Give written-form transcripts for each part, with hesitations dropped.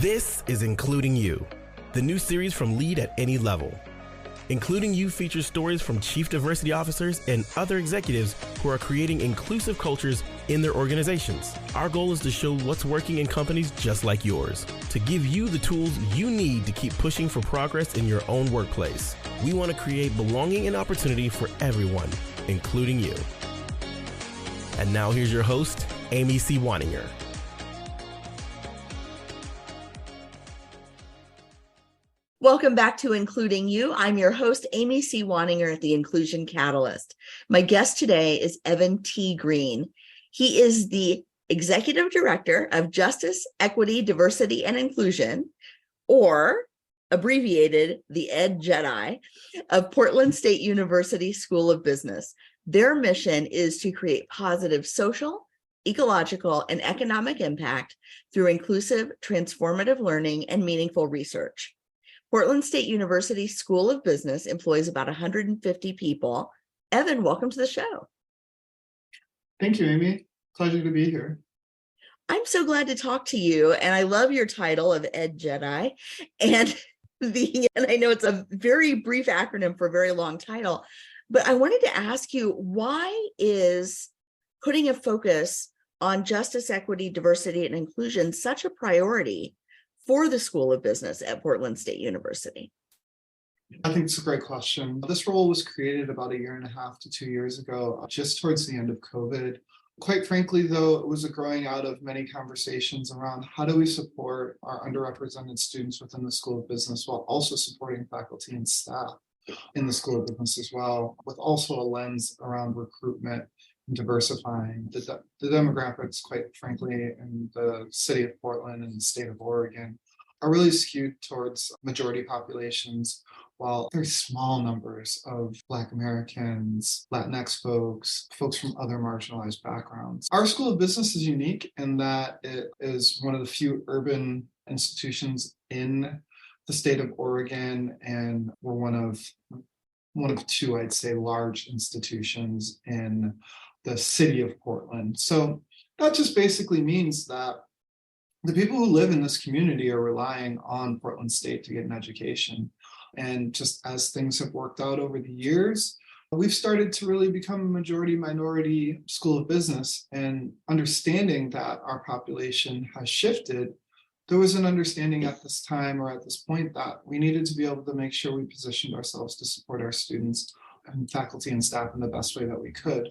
This is Including You, the new series from Lead at Any Level. Including You features stories from chief diversity officers and other executives who are creating inclusive cultures in their organizations. Our goal is to show what's working in companies just like yours, to give you the tools you need to keep pushing for progress in your own workplace. We want to create belonging and opportunity for everyone, including you. And now here's your host, Amy C. Waninger. Welcome back to Including You. I'm your host, Amy C. Waninger at the Inclusion Catalyst. My guest today is Evan T. Green. He is the Executive Director of Justice, Equity, Diversity, and Inclusion, or abbreviated the JEDI, of Portland State University School of Business. Their mission is to create positive social, ecological, and economic impact through inclusive, transformative learning and meaningful research. Portland State University School of Business employs about 150 people. Evan, welcome to the show. Thank you, Amy. Pleasure to be here. I'm so glad to talk to you, and I love your title of JEDI. And I know it's a very brief acronym for a very long title, but I wanted to ask you, why is putting a focus on justice, equity, diversity, and inclusion such a priority for the School of Business at Portland State University? I think it's a great question. This role was created about 1.5 to 2 years ago, just towards the end of COVID. Quite frankly, though, it was a growing out of many conversations around how do we support our underrepresented students within the School of Business while also supporting faculty and staff in the School of Business as well, with also a lens around recruitment and diversifying the demographics, quite frankly, in the city of Portland and the state of Oregon are really skewed towards majority populations, while very small numbers of Black Americans, Latinx folks from other marginalized backgrounds. Our School of Business is unique in that it is one of the few urban institutions in the state of Oregon, and we're one of two, I'd say, large institutions in the city of Portland. So that just basically means that the people who live in this community are relying on Portland State to get an education. And just as things have worked out over the years, we've started to really become a majority minority School of Business, and understanding that our population has shifted. There was an understanding at this time, or at this point, that we needed to be able to make sure we positioned ourselves to support our students and faculty and staff in the best way that we could.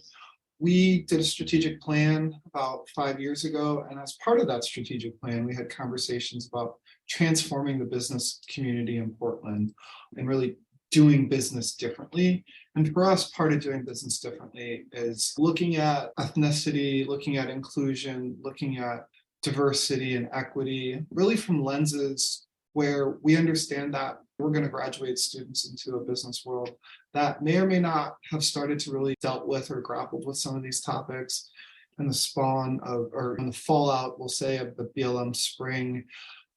We did a strategic plan about 5 years ago, and as part of that strategic plan, we had conversations about transforming the business community in Portland and really doing business differently. And for us, part of doing business differently is looking at ethnicity, looking at inclusion, looking at diversity and equity, really from lenses where we understand that we're going to graduate students into a business world that may or may not have started to really dealt with or grappled with some of these topics, and the spawn of, or in the fallout, we'll say, of the BLM spring.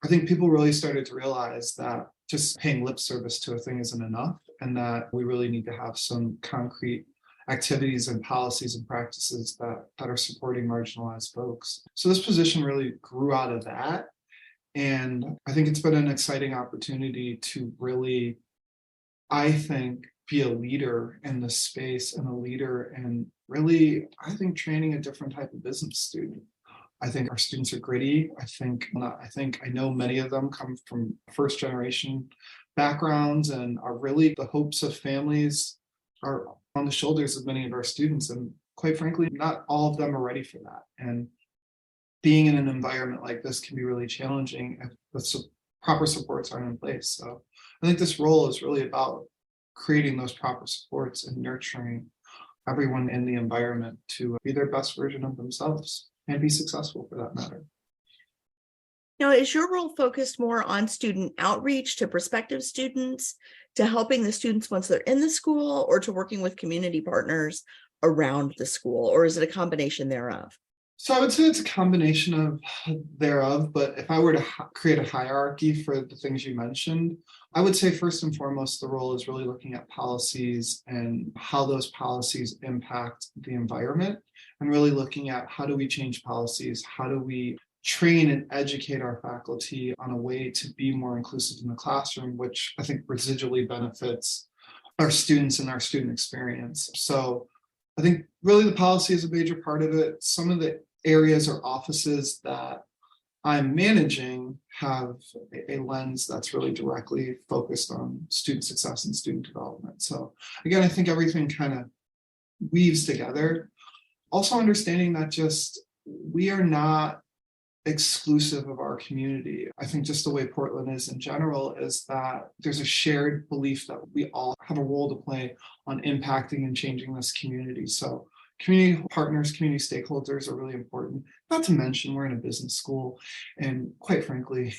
I think people really started to realize that just paying lip service to a thing isn't enough, and that we really need to have some concrete activities and policies and practices that are supporting marginalized folks. So this position really grew out of that. And I think it's been an exciting opportunity to really, I think, be a leader in this space and a leader in really, I think, training a different type of business student. I think our students are gritty. I know many of them come from first generation backgrounds and are really the hopes of families are on the shoulders of many of our students. And quite frankly, not all of them are ready for that. And being in an environment like this can be really challenging if the proper supports aren't in place. So I think this role is really about creating those proper supports and nurturing everyone in the environment to be their best version of themselves and be successful, for that matter. Now, is your role focused more on student outreach to prospective students, to helping the students once they're in the school, or to working with community partners around the school, or is it a combination thereof? So I would say it's a combination of thereof, but if I were to create a hierarchy for the things you mentioned, I would say first and foremost, the role is really looking at policies and how those policies impact the environment, and really looking at how do we change policies, how do we train and educate our faculty on a way to be more inclusive in the classroom, which I think residually benefits our students and our student experience. So I think really the policy is a major part of it. Some of the areas or offices that I'm managing have a lens that's really directly focused on student success and student development. So again, I think everything kind of weaves together. Also understanding that just we are not exclusive of our community. I think just the way Portland is in general is that there's a shared belief that we all have a role to play on impacting and changing this community. So community partners, community stakeholders are really important. Not to mention we're in a business school, and quite frankly,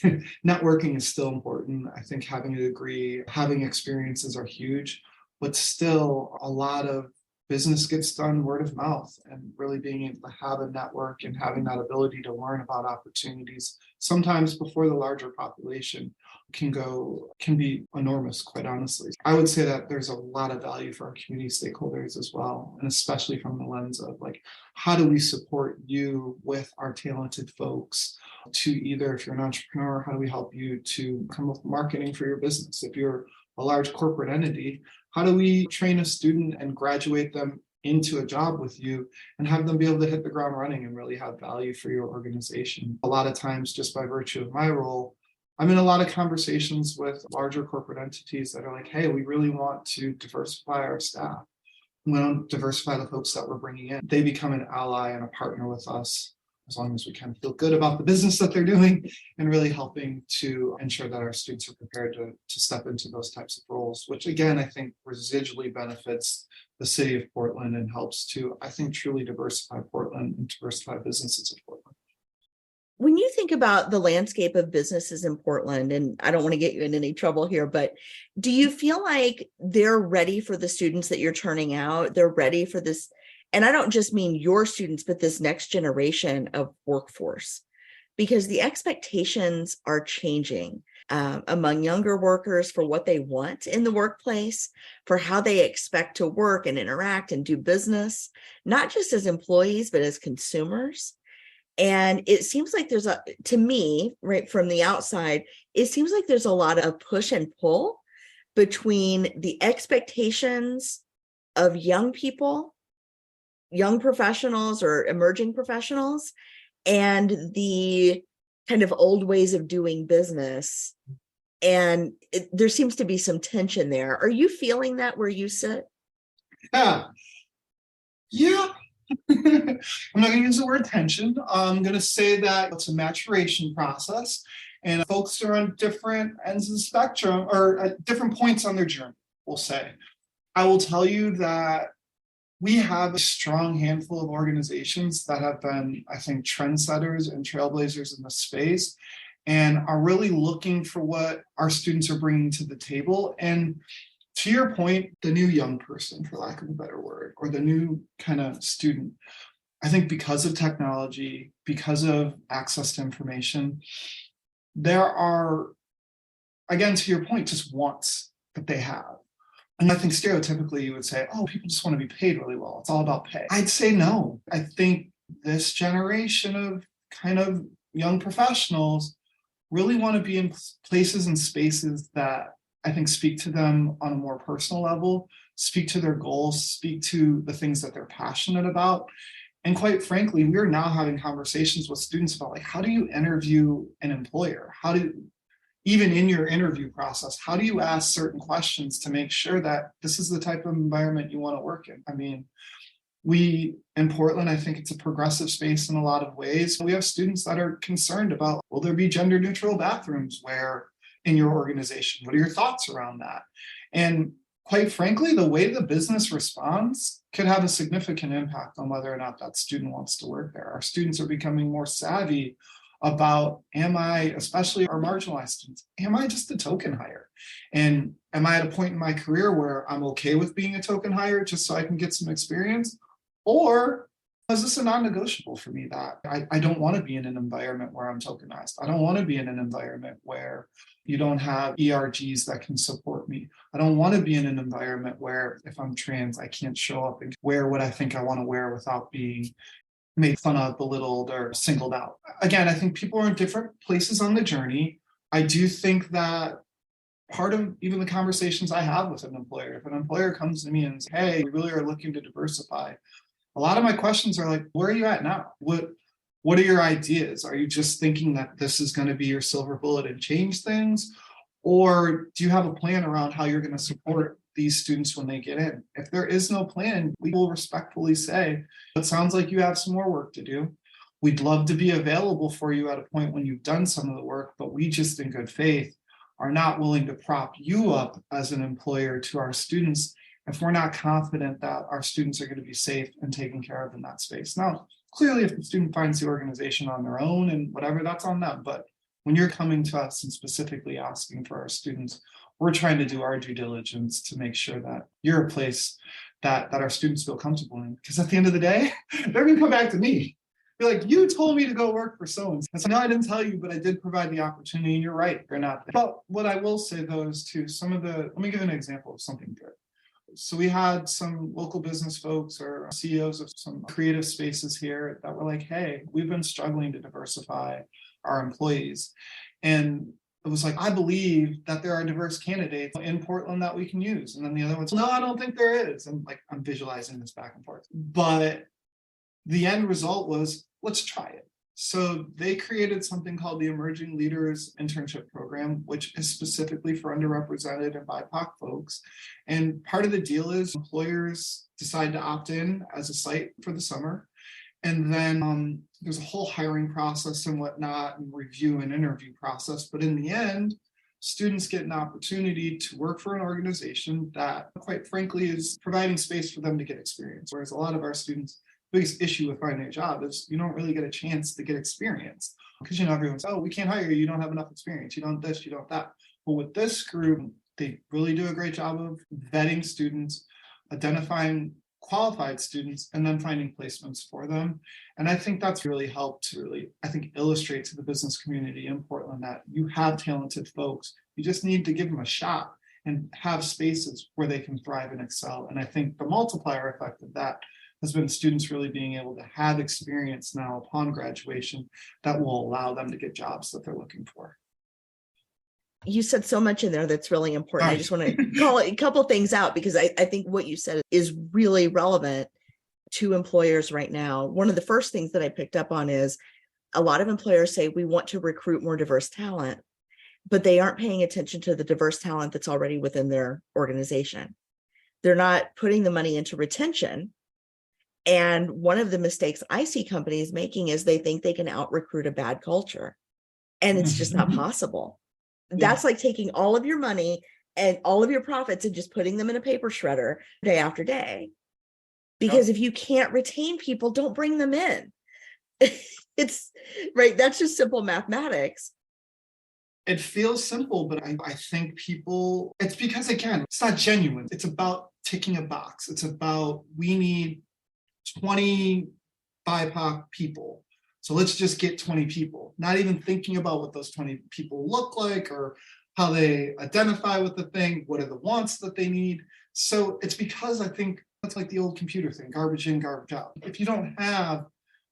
networking is still important. I think having a degree, having experiences are huge, but still a lot of business gets done word of mouth, and really being able to have a network and having that ability to learn about opportunities, sometimes before the larger population, can be enormous, quite honestly. I would say that there's a lot of value for our community stakeholders as well, and especially from the lens of like, how do we support you with our talented folks to either, if you're an entrepreneur, how do we help you to come up with marketing for your business? If you're a large corporate entity, how do we train a student and graduate them into a job with you and have them be able to hit the ground running and really have value for your organization? A lot of times, just by virtue of my role, I'm in a lot of conversations with larger corporate entities that are like, hey, we really want to diversify our staff. We want to diversify the folks that we're bringing in. They become an ally and a partner with us, as long as we kind of feel good about the business that they're doing and really helping to ensure that our students are prepared to step into those types of roles, which again, I think residually benefits the city of Portland and helps to, I think, truly diversify Portland and diversify businesses in Portland. When you think about the landscape of businesses in Portland, and I don't want to get you in any trouble here, but do you feel like they're ready for the students that you're turning out? They're ready for this? And I don't just mean your students, but this next generation of workforce, because the expectations are changing among younger workers for what they want in the workplace, for how they expect to work and interact and do business, not just as employees, but as consumers. And it seems like to me, right from the outside, it seems like there's a lot of push and pull between the expectations of young people, young professionals or emerging professionals, and the kind of old ways of doing business. And there seems to be some tension there. Are you feeling that where you sit? Yeah. I'm not going to use the word tension. I'm going to say that it's a maturation process, and folks are on different ends of the spectrum or at different points on their journey, we'll say. I will tell you that we have a strong handful of organizations that have been, I think, trendsetters and trailblazers in the space and are really looking for what our students are bringing to the table. And to your point, the new young person, for lack of a better word, or the new kind of student, I think because of technology, because of access to information, there are, again, to your point, just wants that they have. And I think stereotypically you would say, oh, people just want to be paid really well. It's all about pay. I'd say no. I think this generation of kind of young professionals really want to be in places and spaces that I think speak to them on a more personal level, speak to their goals, speak to the things that they're passionate about. And quite frankly, we're now having conversations with students about like, how do you interview an employer? Even in your interview process, how do you ask certain questions to make sure that this is the type of environment you want to work in? I mean, we in Portland, I think it's a progressive space in a lot of ways. We have students that are concerned about, will there be gender neutral bathrooms in your organization? What are your thoughts around that? And quite frankly, the way the business responds could have a significant impact on whether or not that student wants to work there. Our students are becoming more savvy about, especially our marginalized students, am I just a token hire? And am I at a point in my career where I'm okay with being a token hire just so I can get some experience? Or is this a non-negotiable for me that I don't want to be in an environment where I'm tokenized? I don't want to be in an environment where you don't have ERGs that can support me. I don't want to be in an environment where if I'm trans, I can't show up and wear what I think I want to wear without being made fun of, belittled, or singled out. Again, I think people are in different places on the journey. I do think that part of even the conversations I have with an employer, if an employer comes to me and says, hey, we really are looking to diversify, a lot of my questions are like, where are you at now? What are your ideas? Are you just thinking that this is going to be your silver bullet and change things? Or do you have a plan around how you're going to support these students when they get in? If there is no plan, we will respectfully say, it sounds like you have some more work to do. We'd love to be available for you at a point when you've done some of the work, but we just in good faith are not willing to prop you up as an employer to our students if we're not confident that our students are going to be safe and taken care of in that space. Now, clearly, if the student finds the organization on their own and whatever, that's on them. But when you're coming to us and specifically asking for our students, we're trying to do our due diligence to make sure that you're a place that our students feel comfortable in. Because at the end of the day, they're going to come back to me. Be like, you told me to go work for so-and-so. And so, no, I didn't tell you, but I did provide the opportunity. And you're right, they're not there. But what I will say, though, is to let me give an example of something good. So we had some local business folks or CEOs of some creative spaces here that were like, hey, we've been struggling to diversify our employees. And it was like, I believe that there are diverse candidates in Portland that we can use. And then the other one's, no, I don't think there is. And like, I'm visualizing this back and forth. But the end result was, let's try it. So they created something called the Emerging Leaders Internship Program, which is specifically for underrepresented and BIPOC folks. And part of the deal is employers decide to opt in as a site for the summer. And then there's a whole hiring process and whatnot, and review and interview process. But in the end, students get an opportunity to work for an organization that, quite frankly, is providing space for them to get experience. Whereas a lot of our students, biggest issue with finding a job is you don't really get a chance to get experience because, everyone's, oh, we can't hire you. You don't have enough experience. You don't this, you don't that. But with this group, they really do a great job of vetting students, identifying qualified students, and then finding placements for them. And I think that's really helped to illustrate to the business community in Portland that you have talented folks. You just need to give them a shot and have spaces where they can thrive and excel. And I think the multiplier effect of that has been students really being able to have experience now upon graduation that will allow them to get jobs that they're looking for. You said so much in there that's really important. I just want to call a couple things out because I think what you said is really relevant to employers right now. One of the first things that I picked up on is a lot of employers say we want to recruit more diverse talent, but they aren't paying attention to the diverse talent that's already within their organization. They're not putting the money into retention. And one of the mistakes I see companies making is they think they can out-recruit a bad culture. And it's just not possible. That's like taking all of your money and all of your profits and just putting them in a paper shredder day after day. Because if you can't retain people, don't bring them in. It's right. That's just simple mathematics. It feels simple, but I think people, it's because, again, it's not genuine. It's about ticking a box. It's about, we need 20 BIPOC people. So let's just get 20 people, not even thinking about what those 20 people look like or how they identify with the thing, what are the wants that they need. So it's because I think that's like the old computer thing, garbage in, garbage out. If you don't have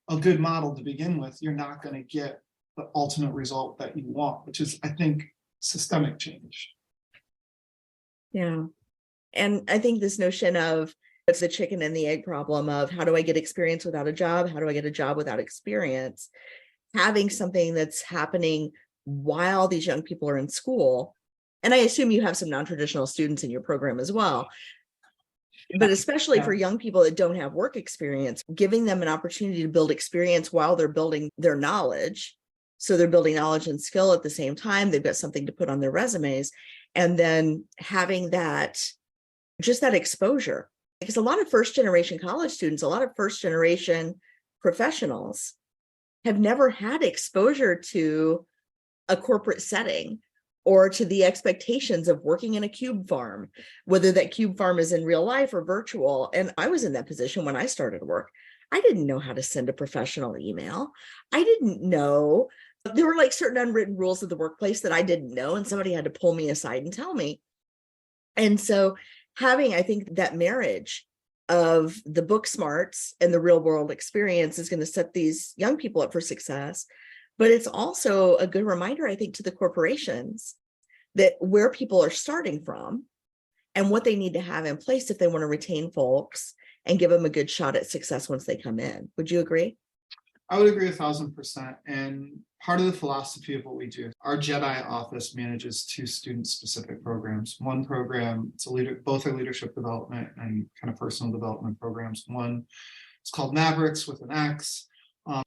a good model to begin with, you're not going to get the ultimate result that you want, which is, I think, systemic change. Yeah. And I think this notion of it's the chicken and the egg problem of how do I get experience without a job? How do I get a job without experience? Having something that's happening while these young people are in school. And I assume you have some non-traditional students in your program as well. But especially for young people that don't have work experience, giving them an opportunity to build experience while they're building their knowledge. So they're building knowledge and skill at the same time. They've got something to put on their resumes. And then having that, just that exposure. Because a lot of first-generation college students, a lot of first-generation professionals have never had exposure to a corporate setting or to the expectations of working in a cube farm, whether that cube farm is in real life or virtual. And I was in that position when I started work. I didn't know how to send a professional email. I didn't know. There were like certain unwritten rules of the workplace that I didn't know, and somebody had to pull me aside and tell me. And so having, I think, that marriage of the book smarts and the real world experience is going to set these young people up for success. But it's also a good reminder, I think, to the corporations that where people are starting from and what they need to have in place if they want to retain folks and give them a good shot at success once they come in. Would you agree? I would agree 1,000%. And part of the philosophy of what we do, our JEDI office manages 2 student-specific programs. One program, both are leadership development and kind of personal development programs. One is called Mavericks with an X,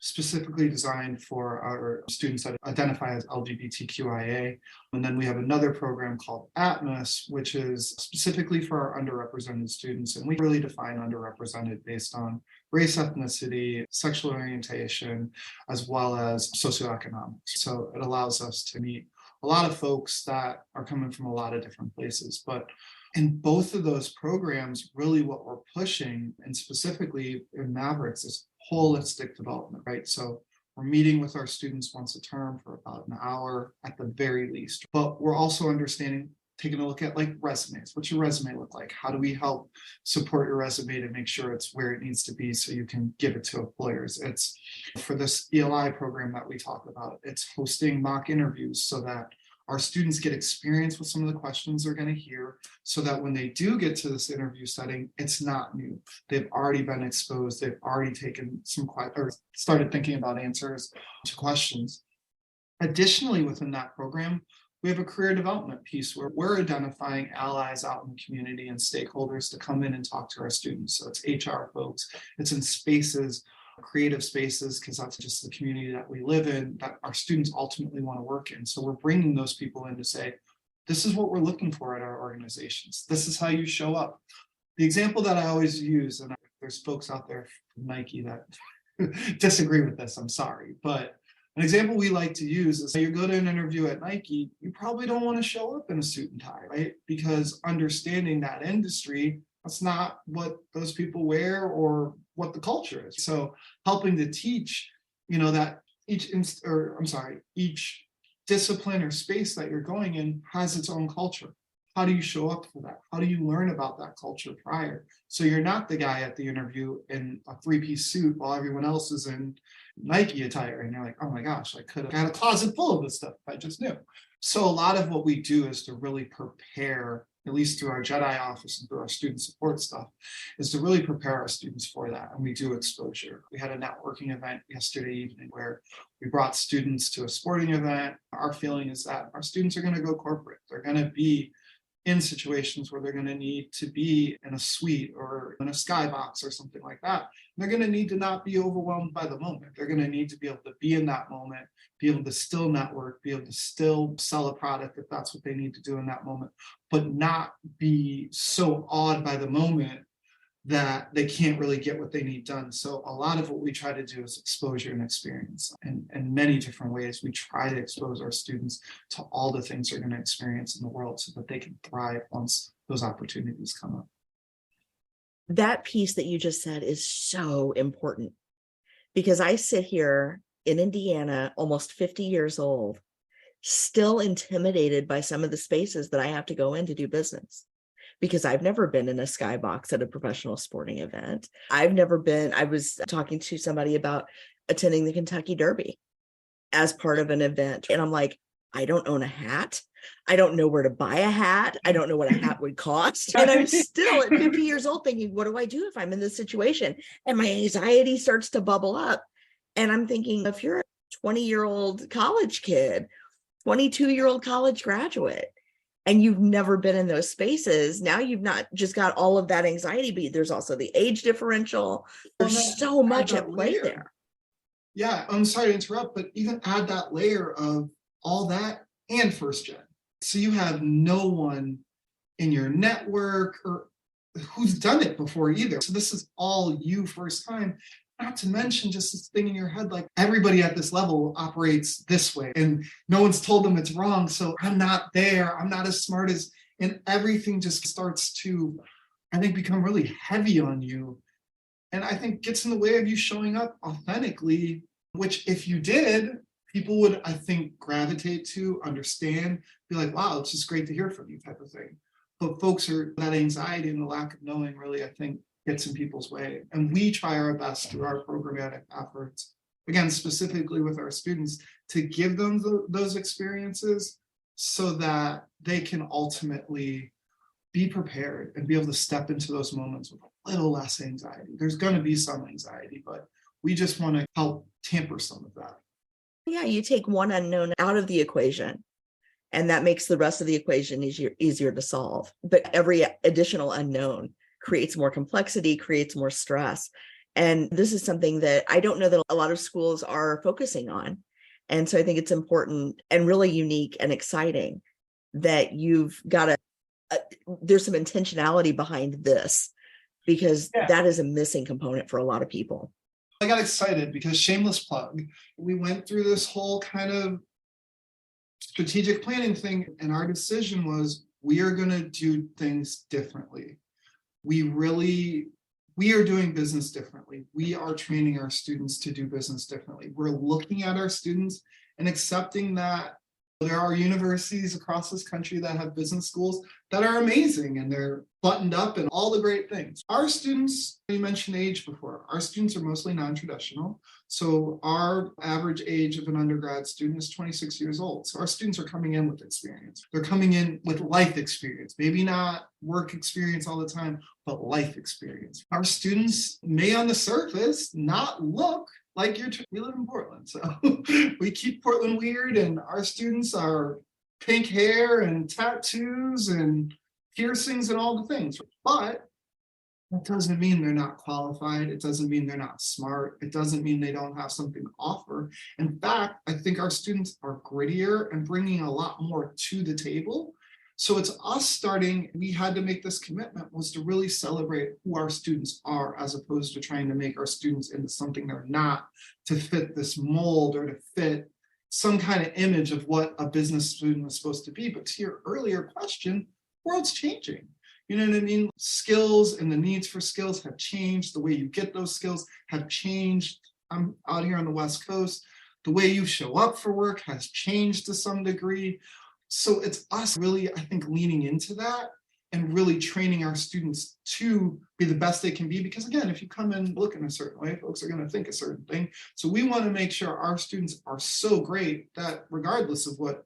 specifically designed for our students that identify as LGBTQIA. And then we have another program called Atmos, which is specifically for our underrepresented students. And we really define underrepresented based on race, ethnicity, sexual orientation, as well as socioeconomics. So it allows us to meet a lot of folks that are coming from a lot of different places. But in both of those programs, really what we're pushing, and specifically in Mavericks, is holistic development, right? So we're meeting with our students once a term for about an hour at the very least. But we're also taking a look at like resumes. What's your resume look like? How do we help support your resume to make sure it's where it needs to be so you can give it to employers? It's for this ELI program that we talk about, it's hosting mock interviews so that our students get experience with some of the questions they're going to hear so that when they do get to this interview setting, it's not new. They've already been exposed. They've already taken or started thinking about answers to questions. Additionally, within that program, we have a career development piece where we're identifying allies out in the community and stakeholders to come in and talk to our students. So it's HR folks, it's in spaces, creative spaces, because that's just the community that we live in, that our students ultimately want to work in. So we're bringing those people in to say, this is what we're looking for at our organizations. This is how you show up. The example that I always use, and there's folks out there from Nike that disagree with this, I'm sorry, but an example we like to use is you go to an interview at Nike, you probably don't want to show up in a suit and tie, right? Because understanding that industry, that's not what those people wear or what the culture is. So helping to teach, that each discipline or space that you're going in has its own culture. How do you show up for that? How do you learn about that culture prior? So you're not the guy at the interview in a 3-piece suit while everyone else is in Nike attire. And you're like, oh my gosh, I could have had a closet full of this stuff if I just knew. So a lot of what we do is to really prepare, at least through our JEDI office and through our student support stuff, is to really prepare our students for that. And we do exposure. We had a networking event yesterday evening where we brought students to a sporting event. Our feeling is that our students are going to go corporate. They're going to be in situations where they're going to need to be in a suite or in a skybox or something like that. They're going to need to not be overwhelmed by the moment. They're going to need to be able to be in that moment, be able to still network, be able to still sell a product if that's what they need to do in that moment, but not be so awed by the moment that they can't really get what they need done. So a lot of what we try to do is exposure and experience. And in many different ways, we try to expose our students to all the things they're going to experience in the world so that they can thrive once those opportunities come up. That piece that you just said is so important, because I sit here in Indiana, almost 50 years old, still intimidated by some of the spaces that I have to go in to do business. Because I've never been in a skybox at a professional sporting event. I was talking to somebody about attending the Kentucky Derby as part of an event. And I'm like, I don't own a hat. I don't know where to buy a hat. I don't know what a hat would cost. And I'm still at 50 years old thinking, what do I do if I'm in this situation? And my anxiety starts to bubble up. And I'm thinking, if you're a 20-year-old college kid, 22-year-old college graduate, and you've never been in those spaces, now you've not just got all of that anxiety, but there's also the age differential. There's so much at play there. Yeah, I'm sorry to interrupt, but even add that layer of all that and first gen. So you have no one in your network or who's done it before either. So this is all you first time. Not to mention just this thing in your head, like everybody at this level operates this way and no one's told them it's wrong. So I'm not there. I'm not as smart as, and everything just starts to, I think, become really heavy on you. And I think gets in the way of you showing up authentically, which if you did, people would, I think, gravitate to, understand, be like, wow, it's just great to hear from you type of thing. But folks are, that anxiety and the lack of knowing really, I think, gets in people's way. And we try our best through our programmatic efforts, again, specifically with our students, to give them those experiences so that they can ultimately be prepared and be able to step into those moments with a little less anxiety. There's going to be some anxiety, but we just want to help tamper some of that. Yeah, you take one unknown out of the equation, and that makes the rest of the equation easier to solve. But every additional unknown creates more complexity, creates more stress. And this is something that I don't know that a lot of schools are focusing on. And so I think it's important and really unique and exciting that you've got there's some intentionality behind this, because that is a missing component for a lot of people. I got excited because, shameless plug, we went through this whole kind of strategic planning thing, and our decision was we are going to do things differently. We are doing business differently. We are training our students to do business differently. We're looking at our students and accepting that there are universities across this country that have business schools that are amazing and they're buttoned up and all the great things. Our students, you mentioned age before, our students are mostly non-traditional. So our average age of an undergrad student is 26 years old. So our students are coming in with experience. They're coming in with life experience, maybe not work experience all the time, but life experience. Our students may on the surface not look like we live in Portland, so we keep Portland weird, and our students are pink hair and tattoos and piercings and all the things. But that doesn't mean they're not qualified. It doesn't mean they're not smart. It doesn't mean they don't have something to offer. In fact, I think our students are grittier and bringing a lot more to the table. So it's us starting, we had to make this commitment, was to really celebrate who our students are, as opposed to trying to make our students into something they're not, to fit this mold or to fit some kind of image of what a business student is supposed to be. But to your earlier question, the world's changing. You know what I mean? Skills and the needs for skills have changed. The way you get those skills have changed. I'm out here on the West Coast. The way you show up for work has changed to some degree. So it's us really, I think, leaning into that and really training our students to be the best they can be. Because again, if you come in looking a certain way, folks are going to think a certain thing. So we want to make sure our students are so great that regardless of what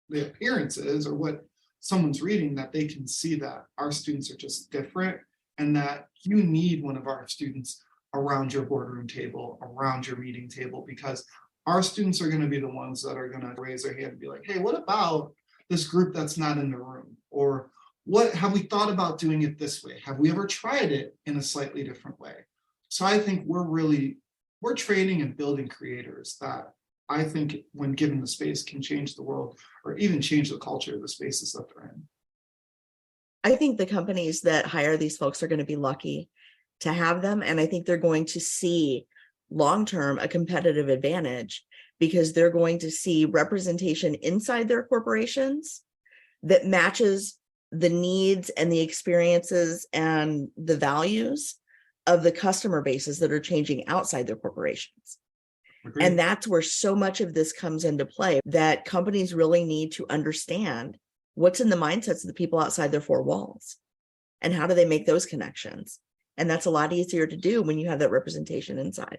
the appearance is or what someone's reading, that they can see that our students are just different, and that you need one of our students around your boardroom table, around your meeting table, because our students are going to be the ones that are going to raise their hand and be like, hey, what about this group that's not in the room? Or what have we thought about doing it this way? Have we ever tried it in a slightly different way? So I think we're training and building creators that I think, when given the space, can change the world or even change the culture of the spaces that they're in. I think the companies that hire these folks are going to be lucky to have them. And I think they're going to see long-term a competitive advantage, because they're going to see representation inside their corporations that matches the needs and the experiences and the values of the customer bases that are changing outside their corporations. Agreed. And that's where so much of this comes into play, that companies really need to understand what's in the mindsets of the people outside their four walls and how do they make those connections. And that's a lot easier to do when you have that representation inside.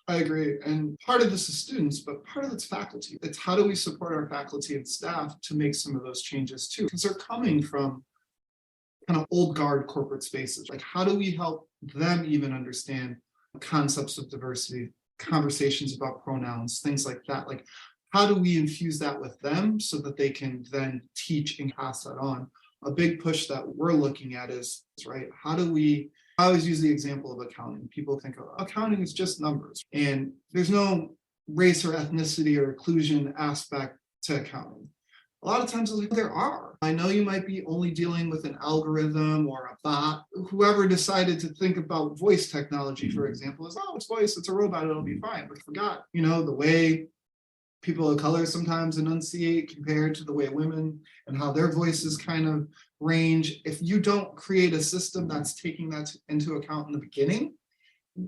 I agree. And part of this is students, but part of it's faculty. It's how do we support our faculty and staff to make some of those changes too? Because they're coming from kind of old guard corporate spaces. Like, how do we help them even understand concepts of diversity, conversations about pronouns, things like that? Like, how do we infuse that with them so that they can then teach and pass that on? A big push that we're looking at is, right, I always use the example of accounting. People think accounting is just numbers, and there's no race or ethnicity or inclusion aspect to accounting. A lot of times there are. I know you might be only dealing with an algorithm or a bot. Whoever decided to think about voice technology, for example, is, oh, it's voice, it's a robot, it'll be fine. But forgot, the way people of color sometimes enunciate compared to the way women and how their voices kind of range. If you don't create a system that's taking that into account in the beginning,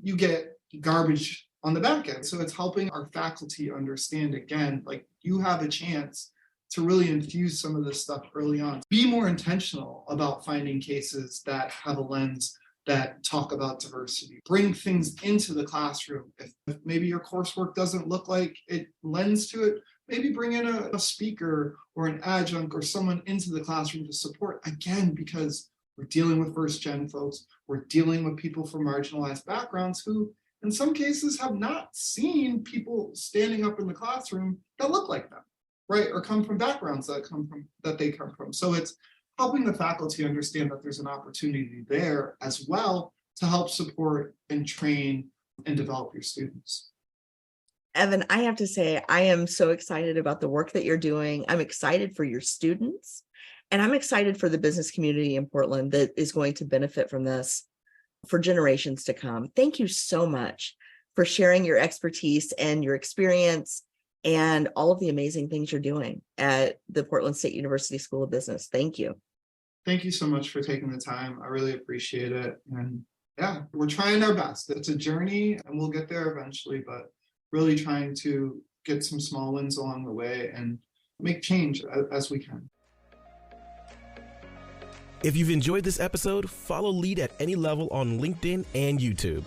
you get garbage on the back end. So it's helping our faculty understand, again, like, you have a chance to really infuse some of this stuff early on. Be more intentional about finding cases that have a lens that talk about diversity. Bring things into the classroom. If maybe your coursework doesn't look like it lends to it, maybe bring in a speaker or an adjunct or someone into the classroom to support, again, because we're dealing with first-gen folks. We're dealing with people from marginalized backgrounds who, in some cases, have not seen people standing up in the classroom that look like them, right? Or come from backgrounds that they come from. So it's helping the faculty understand that there's an opportunity there as well to help support and train and develop your students. Evan, I have to say, I am so excited about the work that you're doing. I'm excited for your students, and I'm excited for the business community in Portland that is going to benefit from this for generations to come. Thank you so much for sharing your expertise and your experience and all of the amazing things you're doing at the Portland State University School of Business. Thank you. Thank you so much for taking the time. I really appreciate it. And yeah, we're trying our best. It's a journey and we'll get there eventually, but really trying to get some small wins along the way and make change as we can. If you've enjoyed this episode, follow Lead at Any Level on LinkedIn and YouTube.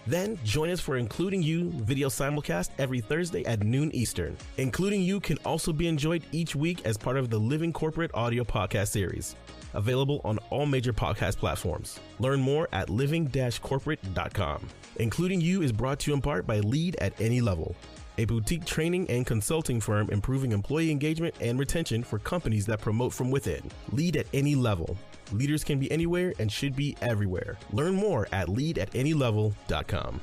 Then join us for Including You video simulcast every Thursday at noon Eastern. Including You can also be enjoyed each week as part of the Living Corporate audio podcast series, available on all major podcast platforms. Learn more at living-corporate.com. Including You is brought to you in part by Lead at Any Level, a boutique training and consulting firm improving employee engagement and retention for companies that promote from within. Lead at Any Level. Leaders can be anywhere and should be everywhere. Learn more at leadatanylevel.com.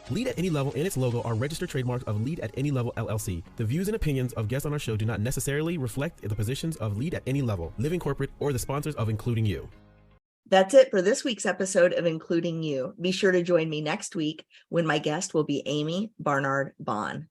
Lead at Any Level and its logo are registered trademarks of Lead at Any Level LLC. The views and opinions of guests on our show do not necessarily reflect the positions of Lead at Any Level, Living Corporate, or the sponsors of Including You. That's it for this week's episode of Including You. Be sure to join me next week when my guest will be Amy Barnard Bond.